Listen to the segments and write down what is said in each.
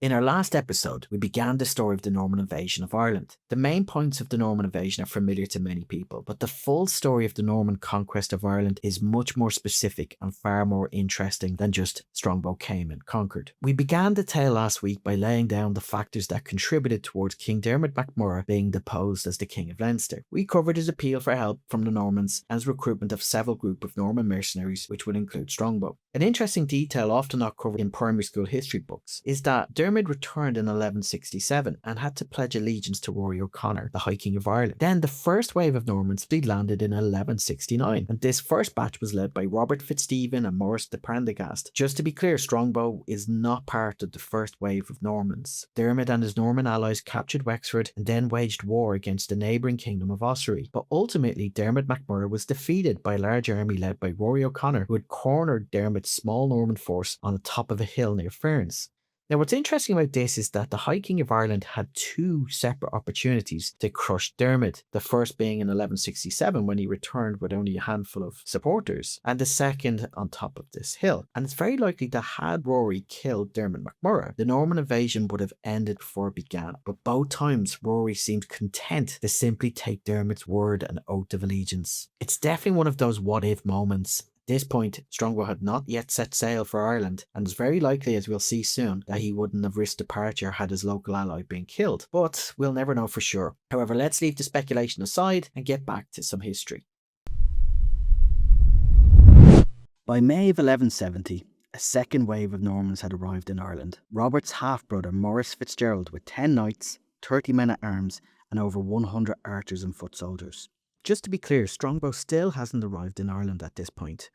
In our last episode, we began the story of the Norman invasion of Ireland. The main points of the Norman invasion are familiar to many people, but the full story of the Norman conquest of Ireland is much more specific and far more interesting than just Strongbow came and conquered. We began the tale last week by laying down the factors that contributed towards King Dermot MacMurrough being deposed as the King of Leinster. We covered his appeal for help from the Normans and his recruitment of several groups of Norman mercenaries, which would include Strongbow. An interesting detail often not covered in primary school history books is that Dermot returned in 1167 and had to pledge allegiance to Rory O'Connor, the High King of Ireland. Then the first wave of Normans landed in 1169, and this first batch was led by Robert Fitzstephen and Maurice de Prendergast. Just to be clear, Strongbow is not part of the first wave of Normans. Dermot and his Norman allies captured Wexford and then waged war against the neighbouring kingdom of Ossory, but ultimately Dermot MacMurrough was defeated by a large army led by Rory O'Connor, who had cornered Dermot's small Norman force on the top of a hill near Ferns. Now, what's interesting about this is that the High King of Ireland had two separate opportunities to crush Dermot, the first being in 1167 when he returned with only a handful of supporters, and the second on top of this hill. And it's very likely that had Rory killed Dermot MacMurrough, the Norman invasion would have ended before it began. But both times, Rory seemed content to simply take Dermot's word and oath of allegiance. It's definitely one of those what-if moments. At this point, Strongbow had not yet set sail for Ireland, and it's very likely, as we'll see soon, that he wouldn't have risked departure had his local ally been killed. But we'll never know for sure. However, let's leave the speculation aside and get back to some history. By May of 1170, a second wave of Normans had arrived in Ireland. Robert's half-brother Maurice Fitzgerald with 10 knights, 30 men-at-arms and over 100 archers and foot soldiers. Just to be clear, Strongbow still hasn't arrived in Ireland at this point,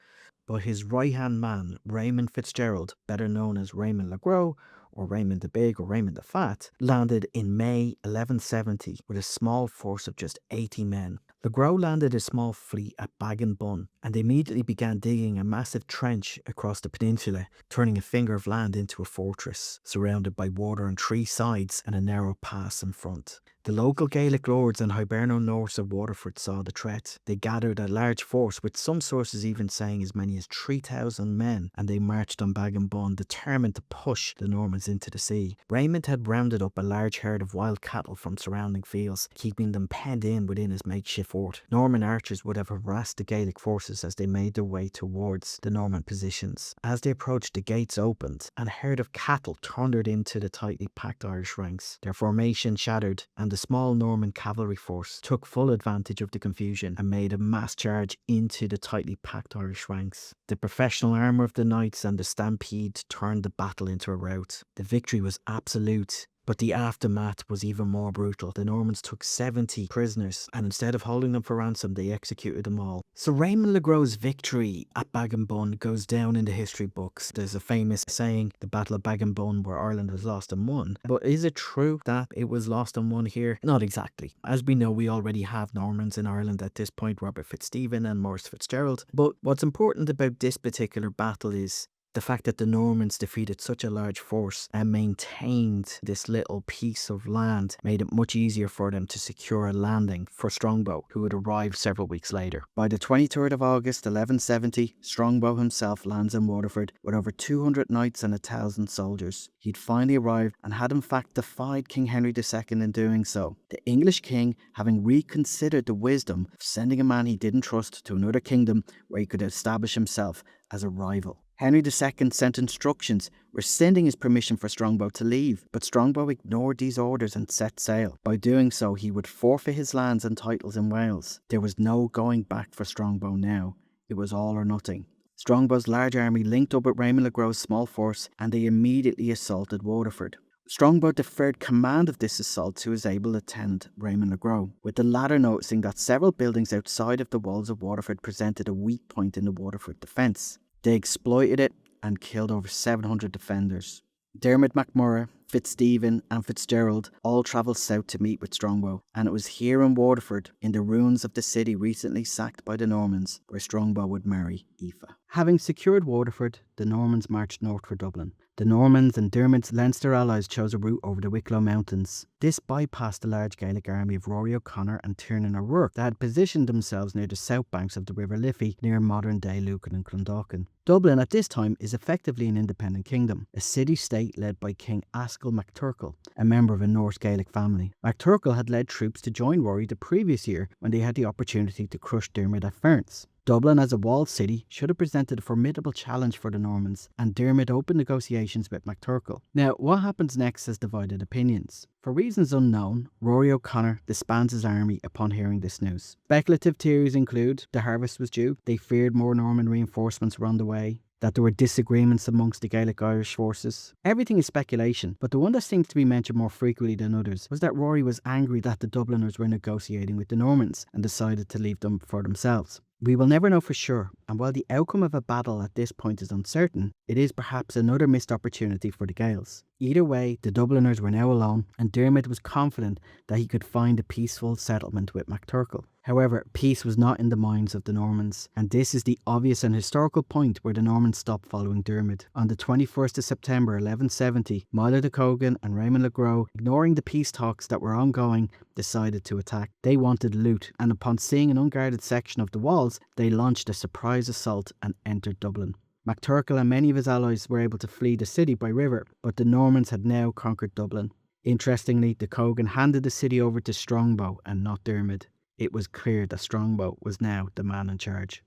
but his right-hand man, Raymond Fitzgerald, better known as Raymond le Gros, or Raymond the Big or Raymond the Fat, landed in May 1170 with a small force of just 80 men. Le Gros landed a small fleet at Baginbun and immediately began digging a massive trench across the peninsula, turning a finger of land into a fortress, surrounded by water on three sides and a narrow pass in front. The local Gaelic lords and Hiberno-Norse of Waterford saw the threat. They gathered a large force, with some sources even saying as many as 3,000 men, and they marched on Baginbun, determined to push the Normans into the sea. Raymond had rounded up a large herd of wild cattle from surrounding fields, keeping them penned in within his makeshift fort. Norman archers would have harassed the Gaelic forces as they made their way towards the Norman positions. As they approached, the gates opened, and a herd of cattle thundered into the tightly packed Irish ranks. Their formation shattered, and the small Norman cavalry force took full advantage of the confusion and made a mass charge into the tightly packed Irish ranks. The professional armour of the knights and the stampede turned the battle into a rout. The victory was absolute, but the aftermath was even more brutal. The Normans took 70 prisoners, and instead of holding them for ransom, they executed them all. So Raymond le Gros' victory at Baginbun goes down in the history books. There's a famous saying, the Battle of Baginbun, where Ireland was lost and won. But is it true that it was lost and won here? Not exactly. As we know, we already have Normans in Ireland at this point, Robert Fitzstephen and Maurice Fitzgerald. But what's important about this particular battle is the fact that the Normans defeated such a large force and maintained this little piece of land made it much easier for them to secure a landing for Strongbow, who would arrive several weeks later. By the 23rd of August 1170, Strongbow himself lands in Waterford with over 200 knights and 1,000 soldiers. He'd finally arrived and had in fact defied King Henry II in doing so. The English king, having reconsidered the wisdom of sending a man he didn't trust to another kingdom where he could establish himself as a rival. Henry II sent instructions rescinding his permission for Strongbow to leave, but Strongbow ignored these orders and set sail. By doing so, he would forfeit his lands and titles in Wales. There was no going back for Strongbow now. It was all or nothing. Strongbow's large army linked up with Raymond le Gros' small force, and they immediately assaulted Waterford. Strongbow deferred command of this assault to his able lieutenant Raymond le Gros, with the latter noticing that several buildings outside of the walls of Waterford presented a weak point in the Waterford defence. They exploited it and killed over 700 defenders. Dermot MacMurrough, Fitzstephen and Fitzgerald all travelled south to meet with Strongbow, and it was here in Waterford, in the ruins of the city recently sacked by the Normans, where Strongbow would marry Aoife. Having secured Waterford, the Normans marched north for Dublin. The Normans and Dermot's Leinster allies chose a route over the Wicklow Mountains. This bypassed the large Gaelic army of Rory O'Connor and Tiernan O'Rourke that had positioned themselves near the south banks of the River Liffey near modern-day Lucan and Clondalkin. Dublin at this time is effectively an independent kingdom, a city-state led by King Askill MacTurkle, a member of a Norse Gaelic family. MacTurkle had led troops to join Rory the previous year when they had the opportunity to crush Dermot at Ferns. Dublin as a walled city should have presented a formidable challenge for the Normans, and Dermot opened negotiations with MacTurkle. Now, what happens next has divided opinions. For reasons unknown, Rory O'Connor disbands his army upon hearing this news. Speculative theories include the harvest was due, they feared more Norman reinforcements were on the way, that there were disagreements amongst the Gaelic Irish forces. Everything is speculation, but the one that seems to be mentioned more frequently than others was that Rory was angry that the Dubliners were negotiating with the Normans and decided to leave them for themselves. We will never know for sure, and while the outcome of a battle at this point is uncertain, it is perhaps another missed opportunity for the Gaels. Either way, the Dubliners were now alone, and Dermot was confident that he could find a peaceful settlement with MacTurkle. However, peace was not in the minds of the Normans, and this is the obvious and historical point where the Normans stopped following Dermot. On the 21st of September 1170, Milo de Cogan and Raymond le Gros, ignoring the peace talks that were ongoing, decided to attack. They wanted loot, and upon seeing an unguarded section of the walls, they launched a surprise assault and entered Dublin. MacTurkle and many of his allies were able to flee the city by river, but the Normans had now conquered Dublin. Interestingly, de Cogan handed the city over to Strongbow and not Dermot. It was clear that Strongbow was now the man in charge.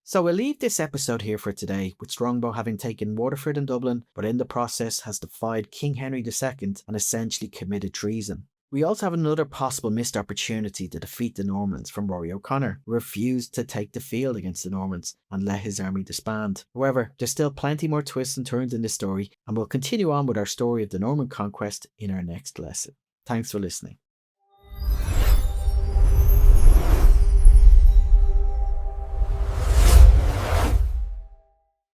So we'll leave this episode here for today, with Strongbow having taken Waterford and Dublin, but in the process has defied King Henry II and essentially committed treason. We also have another possible missed opportunity to defeat the Normans from Rory O'Connor, who refused to take the field against the Normans and let his army disband. However, there's still plenty more twists and turns in this story, and we'll continue on with our story of the Norman conquest in our next lesson. Thanks for listening.